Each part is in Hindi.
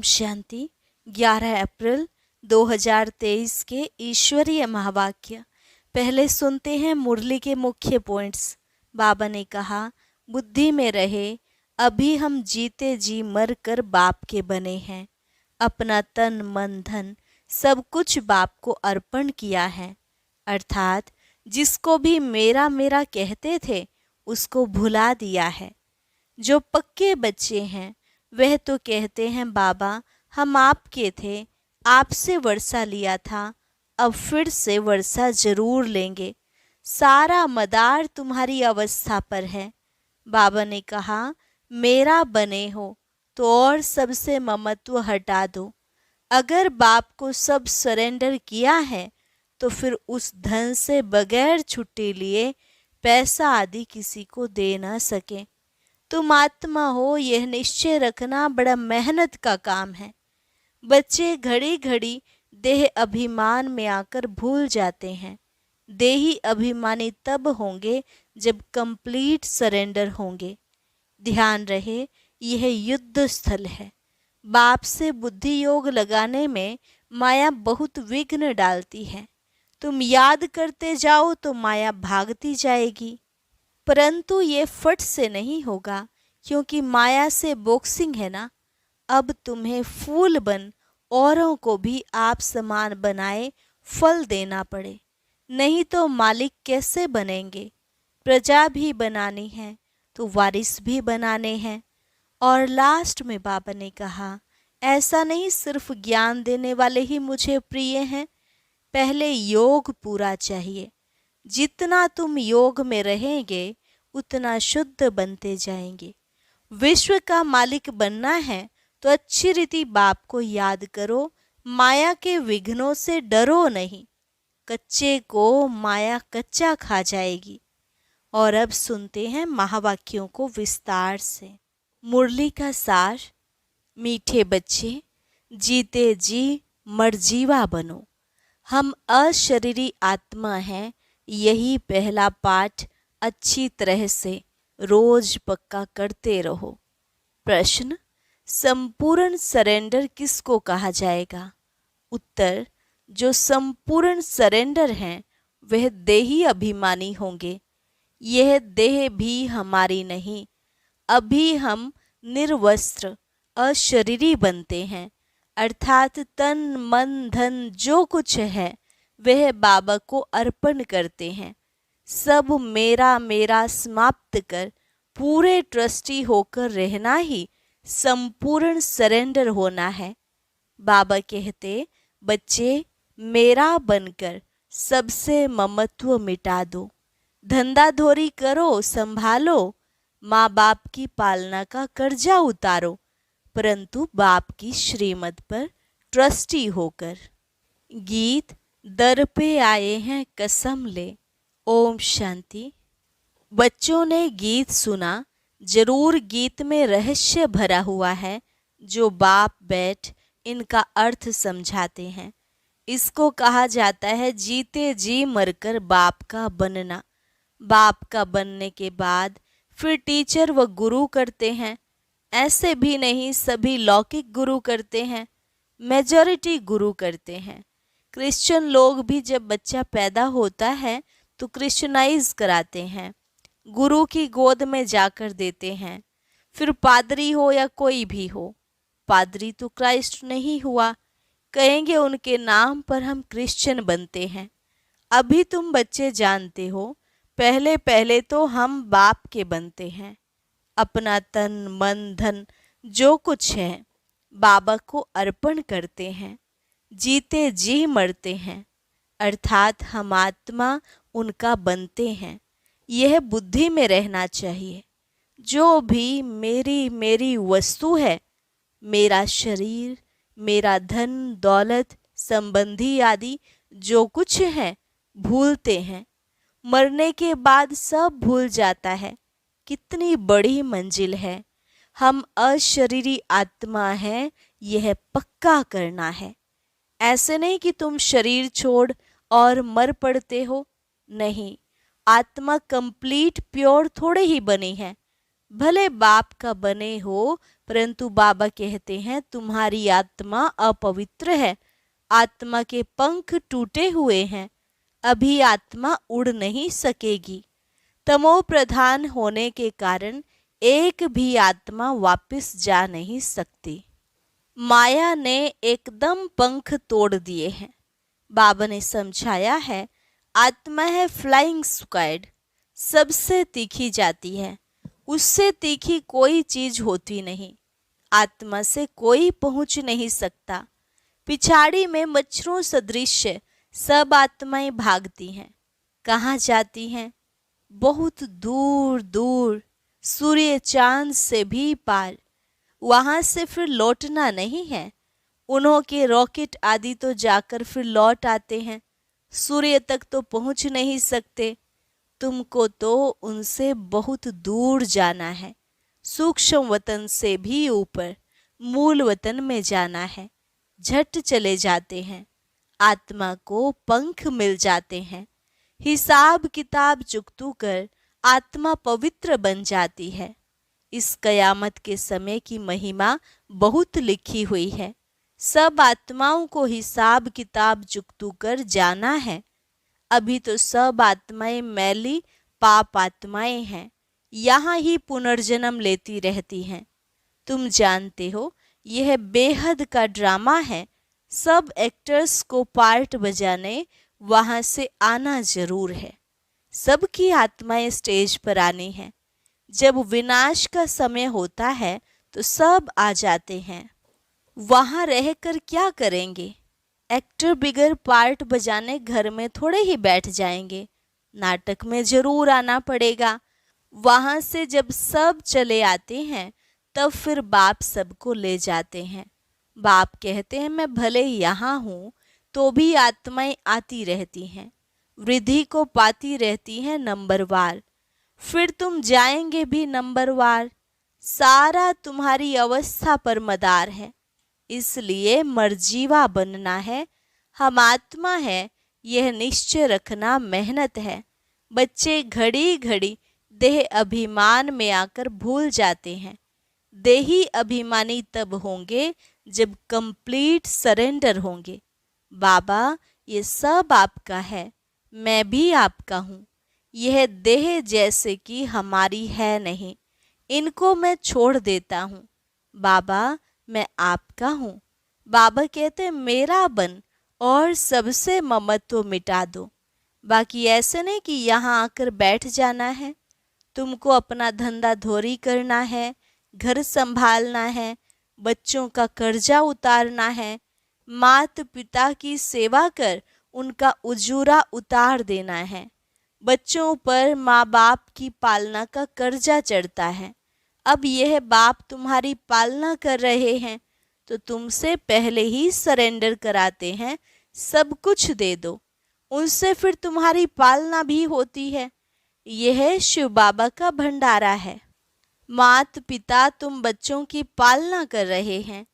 ओम शांति। 11 अप्रैल 2023 के ईश्वरीय महावाक्य। पहले सुनते हैं मुरली के मुख्य पॉइंट्स। बाबा ने कहा, बुद्धि में रहे, अभी हम जीते जी मर कर बाप के बने हैं। अपना तन मन धन सब कुछ बाप को अर्पण किया है, अर्थात जिसको भी मेरा मेरा कहते थे उसको भुला दिया है। जो पक्के बच्चे हैं वह तो कहते हैं, बाबा हम आपके थे, आपसे वर्षा लिया था, अब फिर से वर्षा जरूर लेंगे। सारा मदार तुम्हारी अवस्था पर है। बाबा ने कहा, मेरा बने हो तो और सबसे ममत्व हटा दो। अगर बाप को सब सरेंडर किया है तो फिर उस धन से बगैर छुट्टी लिए पैसा आदि किसी को दे ना सके। तुम आत्मा हो, यह निश्चय रखना बड़ा मेहनत का काम है। बच्चे घड़ी घड़ी देह अभिमान में आकर भूल जाते हैं। देही अभिमानी तब होंगे जब कंप्लीट सरेंडर होंगे। ध्यान रहे, यह युद्ध स्थल है। बाप से बुद्धि योग लगाने में माया बहुत विघ्न डालती है। तुम याद करते जाओ तो माया भागती जाएगी, परंतु ये फट से नहीं होगा, क्योंकि माया से बॉक्सिंग है ना। अब तुम्हें फूल बन औरों को भी आप समान बनाए फल देना पड़े, नहीं तो मालिक कैसे बनेंगे। प्रजा भी बनानी है तो वारिस भी बनाने हैं। और लास्ट में बाबा ने कहा, ऐसा नहीं सिर्फ ज्ञान देने वाले ही मुझे प्रिय हैं, पहले योग पूरा चाहिए। जितना तुम योग में रहेंगे उतना शुद्ध बनते जाएंगे। विश्व का मालिक बनना है तो अच्छी रीति बाप को याद करो। माया के विघ्नों से डरो नहीं, कच्चे को माया कच्चा खा जाएगी। और अब सुनते हैं महावाक्यों को विस्तार से। मुरली का सार। मीठे बच्चे, जीते जी मरजीवा बनो। हम अशरीरी आत्मा हैं, यही पहला पाठ अच्छी तरह से रोज पक्का करते रहो। प्रश्न, संपूर्ण सरेंडर किसको कहा जाएगा? उत्तर, जो संपूर्ण सरेंडर हैं वह देही अभिमानी होंगे। यह देह भी हमारी नहीं। अभी हम निर्वस्त्र अशरीरी बनते हैं, अर्थात तन मन धन जो कुछ है वह बाबा को अर्पण करते हैं। सब मेरा मेरा समाप्त कर पूरे ट्रस्टी होकर रहना ही संपूर्ण सरेंडर होना है। बाबा कहते, बच्चे मेरा बनकर सबसे ममत्व मिटा दो। धंधाधोरी करो, संभालो, माँ बाप की पालना का कर्जा उतारो, परंतु बाप की श्रीमत पर ट्रस्टी होकर। गीत, दर पे आए हैं कसम ले। ओम शांति। बच्चों ने गीत सुना, जरूर गीत में रहस्य भरा हुआ है जो बाप बैठ इनका अर्थ समझाते हैं। इसको कहा जाता है जीते जी मरकर बाप का बनना। बाप का बनने के बाद फिर टीचर व गुरु करते हैं। ऐसे भी नहीं सभी लौकिक गुरु करते हैं, मेजॉरिटी गुरु करते हैं। क्रिश्चियन लोग भी जब बच्चा पैदा होता है तो क्रिश्चियनाइज कराते हैं, गुरु की गोद में जाकर देते हैं। फिर पादरी हो या कोई भी हो, पादरी तो क्राइस्ट नहीं हुआ, कहेंगे उनके नाम पर हम क्रिश्चियन बनते हैं। अभी तुम बच्चे जानते हो, पहले पहले तो हम बाप के बनते हैं। अपना तन मन धन जो कुछ है बाबा को अर्पण करते हैं। जीते जी मरते हैं, अर्थात हम आत्मा उनका बनते हैं। यह बुद्धि में रहना चाहिए। जो भी मेरी मेरी वस्तु है, मेरा शरीर, मेरा धन दौलत संबंधी आदि जो कुछ है, भूलते हैं। मरने के बाद सब भूल जाता है। कितनी बड़ी मंजिल है। हम अशरीरी आत्मा हैं, यह पक्का करना है। ऐसे नहीं कि तुम शरीर छोड़ और मर पड़ते हो, नहीं। आत्मा कंप्लीट प्योर थोड़े ही बनी है, भले बाप का बने हो, परंतु बाबा कहते हैं तुम्हारी आत्मा अपवित्र है, आत्मा के पंख टूटे हुए हैं, अभी आत्मा उड़ नहीं सकेगी। तमो प्रधान होने के कारण एक भी आत्मा वापस जा नहीं सकती। माया ने एकदम पंख तोड़ दिए हैं। बाबा ने समझाया है, आत्मा है फ्लाइंग स्क्वाड, सबसे तीखी जाती है, उससे तीखी कोई चीज होती नहीं। आत्मा से कोई पहुंच नहीं सकता। पिछाड़ी में मच्छरों सदृश सब आत्माएं भागती हैं। कहाँ जाती हैं? बहुत दूर दूर, सूर्य चांद से भी पार। वहां से फिर लौटना नहीं है। उन्हों के रॉकेट आदि तो जाकर फिर लौट आते हैं, सूर्य तक तो पहुंच नहीं सकते। तुमको तो उनसे बहुत दूर जाना है, सूक्ष्म वतन से भी ऊपर मूल वतन में जाना है। झट चले जाते हैं, आत्मा को पंख मिल जाते हैं। हिसाब किताब चुकतू कर आत्मा पवित्र बन जाती है। इस कयामत के समय की महिमा बहुत लिखी हुई है। सब आत्माओं को हिसाब किताब चुकतू कर जाना है। अभी तो सब आत्माएं मैली पाप आत्माएं हैं, यहाँ ही पुनर्जन्म लेती रहती हैं। तुम जानते हो यह बेहद का ड्रामा है। सब एक्टर्स को पार्ट बजाने वहां से आना जरूर है। सबकी आत्माएं स्टेज पर आनी है। जब विनाश का समय होता है तो सब आ जाते हैं। वहां रहकर क्या करेंगे? एक्टर बिगर पार्ट बजाने घर में थोड़े ही बैठ जाएंगे, नाटक में जरूर आना पड़ेगा। वहां से जब सब चले आते हैं तब फिर बाप सबको ले जाते हैं। बाप कहते हैं मैं भले यहाँ हूँ तो भी आत्माएं आती रहती हैं, वृद्धि को पाती रहती हैं नंबरवार। फिर तुम जाएंगे भी नंबरवार। सारा तुम्हारी अवस्था पर मदार है, इसलिए मर्जीवा बनना है। हम आत्मा है, यह निश्चय रखना मेहनत है। बच्चे घड़ी घड़ी देह अभिमान में आकर भूल जाते हैं। देही अभिमानी तब होंगे जब कंप्लीट सरेंडर होंगे। बाबा ये सब आपका है, मैं भी आपका हूँ। यह देह जैसे कि हमारी है नहीं, इनको मैं छोड़ देता हूँ। बाबा मैं आपका हूँ। बाबा कहते मेरा बन और सबसे ममत्व मिटा दो। बाकी ऐसे नहीं कि यहाँ आकर बैठ जाना है। तुमको अपना धंधा धोरी करना है, घर संभालना है, बच्चों का कर्जा उतारना है, माता पिता की सेवा कर उनका उजूरा उतार देना है। बच्चों पर माँ बाप की पालना का कर्जा चढ़ता है। अब यह बाप तुम्हारी पालना कर रहे हैं तो तुमसे पहले ही सरेंडर कराते हैं, सब कुछ दे दो, उनसे फिर तुम्हारी पालना भी होती है। यह शिव बाबा का भंडारा है। माता पिता तुम बच्चों की पालना कर रहे हैं।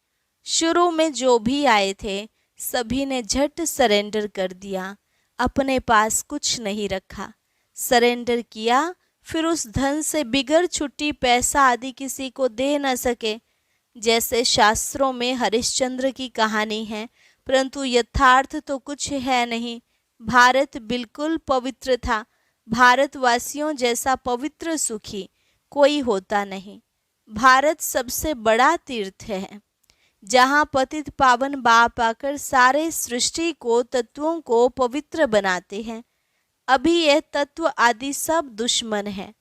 शुरू में जो भी आए थे सभी ने झट सरेंडर कर दिया, अपने पास कुछ नहीं रखा, सरेंडर किया। फिर उस धन से बिगर छुट्टी पैसा आदि किसी को दे न सके। जैसे शास्त्रों में हरिश्चंद्र की कहानी है, परंतु यथार्थ तो कुछ है नहीं। भारत बिल्कुल पवित्र था। भारतवासियों जैसा पवित्र सुखी कोई होता नहीं। भारत सबसे बड़ा तीर्थ है, जहाँ पतित पावन बाप आकर सारे सृष्टि को तत्वों को पवित्र बनाते हैं। अभी यह तत्व आदि सब दुश्मन है।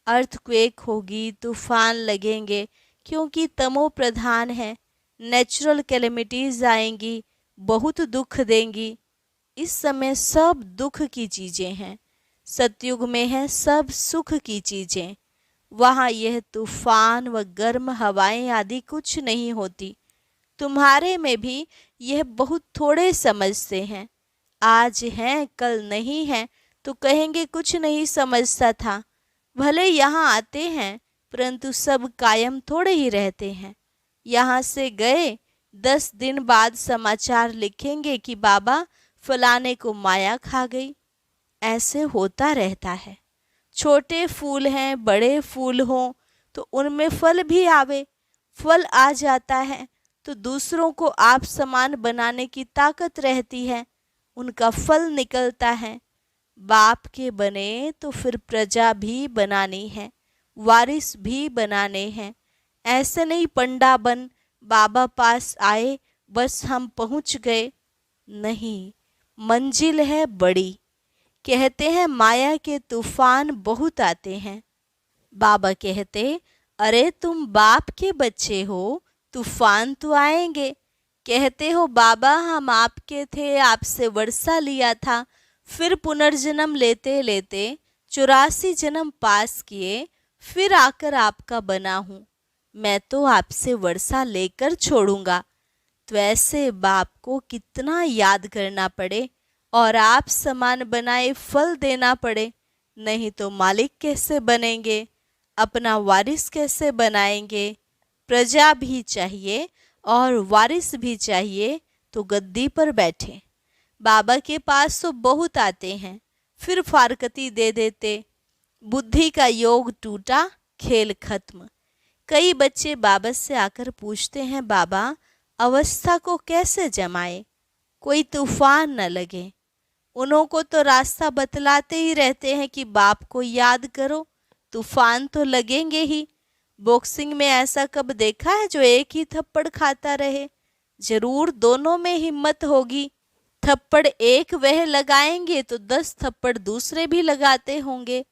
अर्थक्वेक होगी, तूफान लगेंगे, क्योंकि तमो प्रधान है। नेचुरल कैलेमिटीज आएंगी, बहुत दुख देंगी। इस समय सब दुख की चीजें हैं। सतयुग में है सब सुख की चीजें। वहाँ यह तूफान व गर्म हवाएं आदि कुछ नहीं होती। तुम्हारे में भी यह बहुत थोड़े समझते हैं। आज हैं कल नहीं हैं तो कहेंगे कुछ नहीं समझता था। भले यहाँ आते हैं परंतु सब कायम थोड़े ही रहते हैं। यहाँ से गए 10 दिन बाद समाचार लिखेंगे कि बाबा फलाने को माया खा गई। ऐसे होता रहता है। छोटे फूल हैं, बड़े फूल हों, तो उनमें फल भी आवे। फल आ जाता है तो दूसरों को आप समान बनाने की ताकत रहती है, उनका फल निकलता है। बाप के बने तो फिर प्रजा भी बनानी है, वारिस भी बनाने हैं। ऐसे नहीं पंडा बन बाबा पास आए बस हम पहुंच गए, नहीं, मंजिल है बड़ी। कहते हैं माया के तूफान बहुत आते हैं। बाबा कहते, अरे तुम बाप के बच्चे हो, तूफान तो आएंगे। कहते हो बाबा हम आपके थे, आपसे वर्षा लिया था, फिर पुनर्जन्म लेते लेते 84 जन्म पास किए, फिर आकर आपका बना हूँ। मैं तो आपसे वर्षा लेकर छोड़ूंगा। तो ऐसे बाप को कितना याद करना पड़े और आप समान बनाए फल देना पड़े, नहीं तो मालिक कैसे बनेंगे, अपना वारिस कैसे बनाएंगे। प्रजा भी चाहिए और वारिस भी चाहिए तो गद्दी पर बैठे। बाबा के पास तो बहुत आते हैं, फिर फारकती दे देते। बुद्धि का योग टूटा, खेल खत्म। कई बच्चे बाबा से आकर पूछते हैं, बाबा अवस्था को कैसे जमाए, कोई तूफान न लगे। उन्हों को तो रास्ता बतलाते ही रहते हैं कि बाप को याद करो, तूफान तो लगेंगे ही। बॉक्सिंग में ऐसा कब देखा है जो एक ही थप्पड़ खाता रहे? जरूर दोनों में हिम्मत होगी। थप्पड़ एक वह लगाएंगे तो 10 थप्पड़ दूसरे भी लगाते होंगे।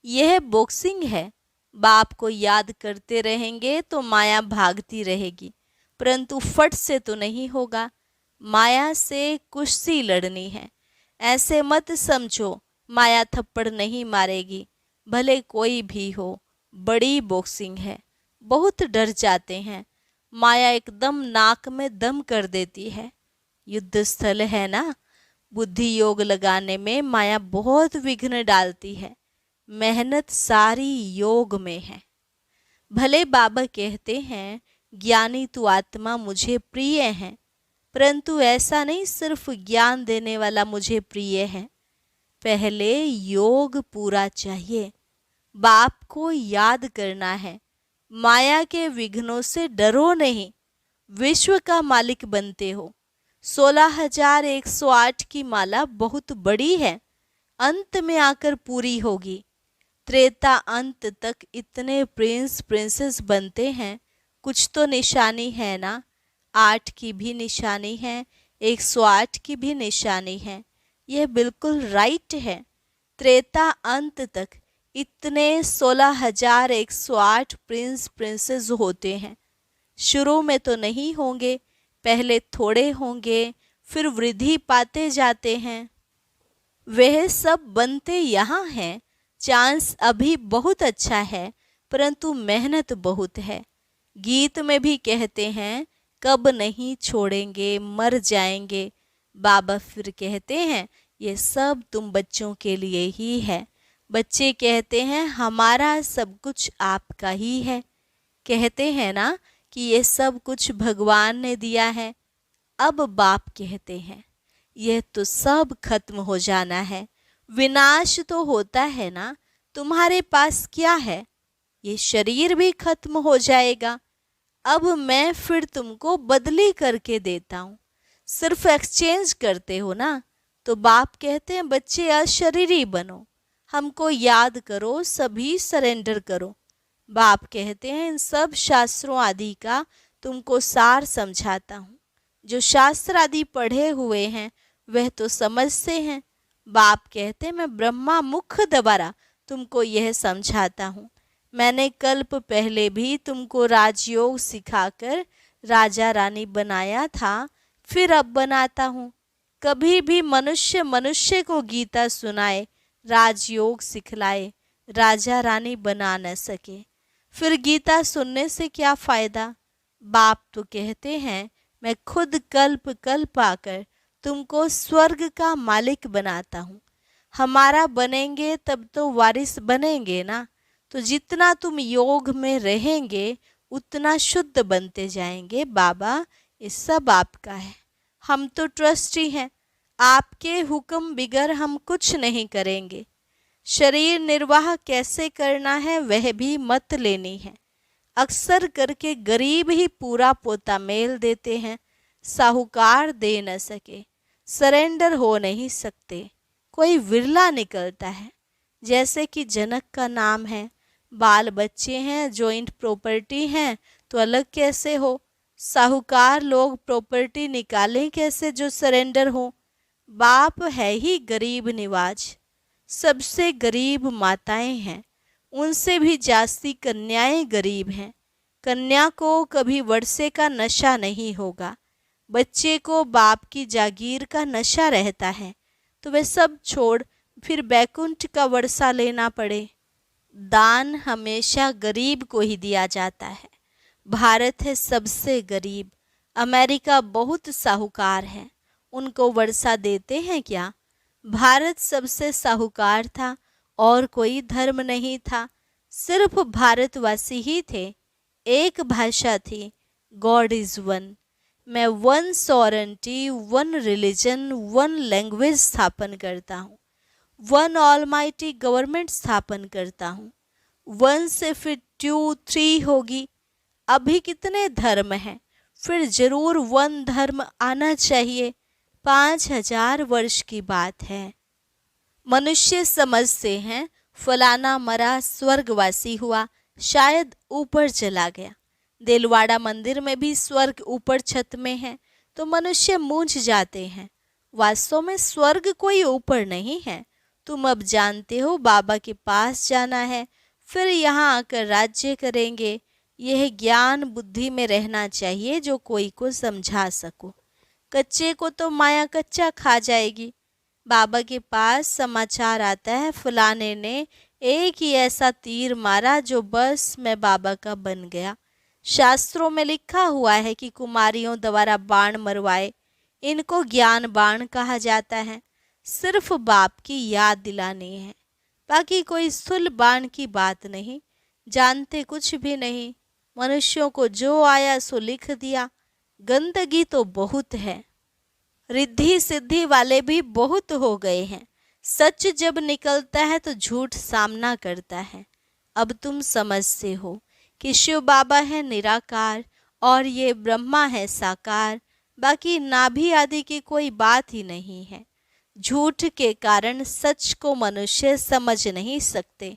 यह बॉक्सिंग है। बाप को याद करते रहेंगे तो माया भागती रहेगी, परंतु फट से तो नहीं होगा। माया से कुश्ती लड़नी है। ऐसे मत समझो माया थप्पड़ नहीं मारेगी, भले कोई भी हो। बड़ी बॉक्सिंग है, बहुत डर जाते हैं। माया एकदम नाक में दम कर देती है। युद्ध स्थल है ना, बुद्धि योग लगाने में माया बहुत विघ्न डालती है। मेहनत सारी योग में है। भले बाबा कहते हैं ज्ञानी तू आत्मा मुझे प्रिय है, परंतु ऐसा नहीं सिर्फ ज्ञान देने वाला मुझे प्रिय है। पहले योग पूरा चाहिए। बाप को याद करना है। माया के विघ्नों से डरो नहीं, विश्व का मालिक बनते हो। 16,108 की माला बहुत बड़ी है, अंत में आकर पूरी होगी। त्रेता अंत तक इतने प्रिंस प्रिंसेस बनते हैं, कुछ तो निशानी है ना। 8 की भी निशानी है, 108 की भी निशानी है। यह बिल्कुल राइट है। त्रेता अंत तक इतने 16,108 प्रिंस प्रिंसेस होते हैं। शुरू में तो नहीं होंगे, पहले थोड़े होंगे, फिर वृद्धि पाते जाते हैं। वह सब बनते यहाँ हैं। चांस अभी बहुत अच्छा है, परंतु मेहनत बहुत है। गीत में भी कहते हैं कब नहीं छोड़ेंगे, मर जाएंगे। बाबा फिर कहते हैं ये सब तुम बच्चों के लिए ही है। बच्चे कहते हैं हमारा सब कुछ आपका ही है। कहते हैं ना कि ये सब कुछ भगवान ने दिया है। अब बाप कहते हैं यह तो सब खत्म हो जाना है, विनाश तो होता है ना। तुम्हारे पास क्या है? ये शरीर भी खत्म हो जाएगा। अब मैं फिर तुमको बदली करके देता हूँ, सिर्फ एक्सचेंज करते हो ना। तो बाप कहते हैं बच्चे अशरीरी बनो, हमको याद करो, सभी सरेंडर करो। बाप कहते हैं इन सब शास्त्रों आदि का तुमको सार समझाता हूँ। जो शास्त्र आदि पढ़े हुए हैं वह तो समझते हैं। बाप कहते हैं मैं ब्रह्मा मुख द्वारा तुमको यह समझाता हूँ। मैंने कल्प पहले भी तुमको राजयोग सिखाकर राजा रानी बनाया था, फिर अब बनाता हूँ। कभी भी मनुष्य मनुष्य को गीता सुनाए, राजयोग सिखलाए, राजा रानी बना न सके, फिर गीता सुनने से क्या फायदा। बाप तो कहते हैं मैं खुद कल्प कल्प आकर तुमको स्वर्ग का मालिक बनाता हूँ। हमारा बनेंगे तब तो वारिस बनेंगे ना। तो जितना तुम योग में रहेंगे उतना शुद्ध बनते जाएंगे। बाबा ये सब आपका है, हम तो ट्रस्टी हैं। आपके हुक्म बिगर हम कुछ नहीं करेंगे। शरीर निर्वाह कैसे करना है वह भी मत लेनी है। अक्सर करके गरीब ही पूरा पोता मेल देते हैं। साहूकार दे न सके, सरेंडर हो नहीं सकते, कोई विरला निकलता है। जैसे कि जनक का नाम है, बाल बच्चे हैं, जॉइंट प्रॉपर्टी हैं, तो अलग कैसे हो। साहूकार लोग प्रॉपर्टी निकालें कैसे जो सरेंडर हो। बाप है ही गरीब निवाज, सबसे गरीब माताएं हैं, उनसे भी जास्ती कन्याएं गरीब हैं। कन्या को कभी वर्षे का नशा नहीं होगा, बच्चे को बाप की जागीर का नशा रहता है, तो वे सब छोड़ फिर बैकुंठ का वर्षा लेना पड़े। दान हमेशा गरीब को ही दिया जाता है। भारत है सबसे गरीब, अमेरिका बहुत साहूकार है, उनको वर्षा देते हैं क्या। भारत सबसे साहूकार था और कोई धर्म नहीं था, सिर्फ भारतवासी ही थे। एक भाषा थी, गॉड इज वन। मैं one sovereignty, one religion, one language स्थापन करता हूँ, वन ऑलमाइटी गवर्नमेंट स्थापन करता हूँ। वन से फिर 2, 3 होगी। अभी कितने धर्म हैं, फिर जरूर वन धर्म आना चाहिए। 5000 वर्ष की बात है। मनुष्य समझते हैं फलाना मरा स्वर्गवासी हुआ, शायद ऊपर चला गया। देलवाड़ा मंदिर में भी स्वर्ग ऊपर छत में है, तो मनुष्य मूंझ जाते हैं। वास्तव में स्वर्ग कोई ऊपर नहीं है। तुम अब जानते हो बाबा के पास जाना है, फिर यहाँ आकर राज्य करेंगे। यह ज्ञान बुद्धि में रहना चाहिए जो कोई को समझा सको। कच्चे को तो माया कच्चा खा जाएगी। बाबा के पास समाचार आता है, फलाने ने एक ही ऐसा तीर मारा जो बस मैं बाबा का बन गया। शास्त्रों में लिखा हुआ है कि कुमारियों द्वारा बाण मरवाए, इनको ज्ञान बाण कहा जाता है। सिर्फ बाप की याद दिलानी है, बाकी कोई स्थूल बाण की बात नहीं। जानते कुछ भी नहीं, मनुष्यों को जो आया सो लिख दिया। गंदगी तो बहुत है, रिद्धि सिद्धि वाले भी बहुत हो गए हैं। सच जब निकलता है तो झूठ सामना करता है। अब तुम समझते हो कि शिव बाबा है निराकार और ये ब्रह्मा है साकार, बाकी नाभि आदि की कोई बात ही नहीं है। झूठ के कारण सच को मनुष्य समझ नहीं सकते।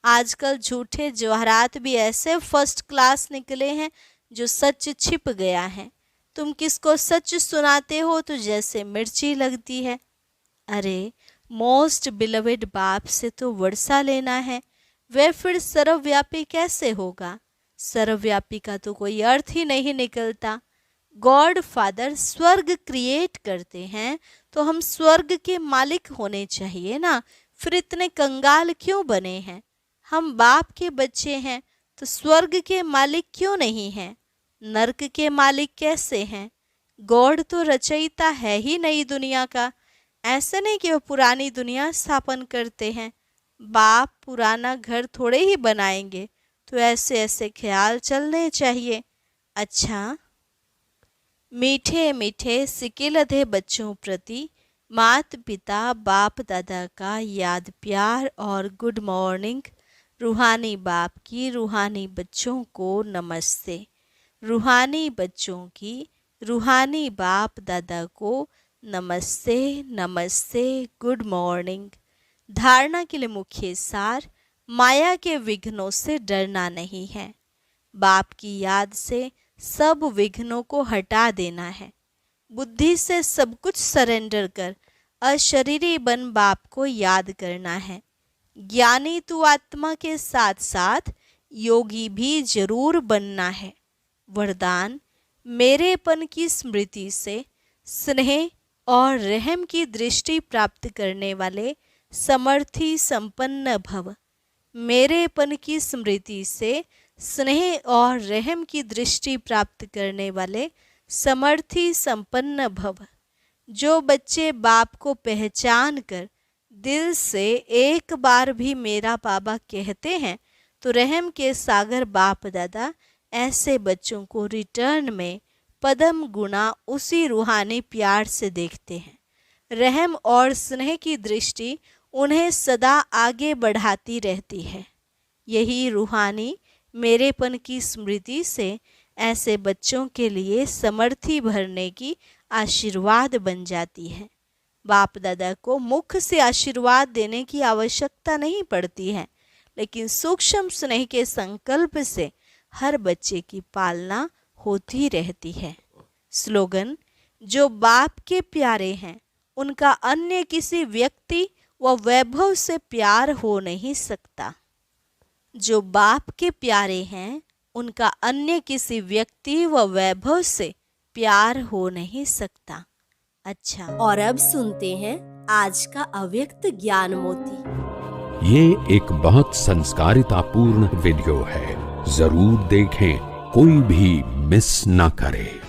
आजकल झूठे जवाहरात भी ऐसे फर्स्ट क्लास निकले हैं जो सच छिप गया है। तुम किसको सच सुनाते हो तो जैसे मिर्ची लगती है। अरे मोस्ट बिलवेड बाप से तो वर्षा लेना है, वह फिर सर्वव्यापी कैसे होगा। सर्वव्यापी का तो कोई अर्थ ही नहीं निकलता। गॉड फादर स्वर्ग क्रिएट करते हैं तो हम स्वर्ग के मालिक होने चाहिए ना, फिर इतने कंगाल क्यों बने हैं। हम बाप के बच्चे हैं तो स्वर्ग के मालिक क्यों नहीं हैं, नर्क के मालिक कैसे हैं। गॉड तो रचयिता है ही नई दुनिया का, ऐसे नहीं कि वो पुरानी दुनिया स्थापन करते हैं। बाप पुराना घर थोड़े ही बनाएंगे, तो ऐसे ऐसे ख्याल चलने चाहिए। अच्छा, मीठे मीठे सिकिलधे बच्चों प्रति माता पिता बाप दादा का याद प्यार और गुड मॉर्निंग। रूहानी बाप की रूहानी बच्चों को नमस्ते। रूहानी बच्चों की रूहानी बाप दादा को नमस्ते नमस्ते, गुड मॉर्निंग। धारणा के लिए मुख्य सार, माया के विघ्नों से डरना नहीं है, बाप की याद से सब विघ्नों को हटा देना है। बुद्धि से सब कुछ सरेंडर कर अशरीरी बन बाप को याद करना है। ज्ञानी तू आत्मा के साथ साथ योगी भी जरूर बनना है। वरदान, मेरेपन की स्मृति से स्नेह और रहम की दृष्टि प्राप्त करने वाले समर्थी संपन्न भव। मेरेपन की स्मृति से स्नेह और रहम की दृष्टि प्राप्त करने वाले समर्थी संपन्न भव। जो बच्चे बाप को पहचान कर दिल से एक बार भी मेरा बाबा कहते हैं, तो रहम के सागर बाप दादा ऐसे बच्चों को रिटर्न में पदम गुना उसी रूहानी प्यार से देखते हैं। रहम और स्नेह की दृष्टि उन्हें सदा आगे बढ़ाती रहती है। यही रूहानी मेरेपन की स्मृति से ऐसे बच्चों के लिए समर्थी भरने की आशीर्वाद बन जाती है। बाप दादा को मुख से आशीर्वाद देने की आवश्यकता नहीं पड़ती है, लेकिन सूक्ष्म स्नेह के संकल्प से हर बच्चे की पालना होती रहती है। स्लोगन: जो बाप के प्यारे हैं उनका अन्य किसी व्यक्ति व वैभव से प्यार हो नहीं सकता। जो बाप के प्यारे हैं उनका अन्य किसी व्यक्ति व वैभव से प्यार हो नहीं सकता। अच्छा, और अब सुनते हैं आज का अव्यक्त ज्ञान मोती। ये एक बहुत संस्कारितापूर्ण वीडियो है, जरूर देखें, कोई भी मिस ना करे।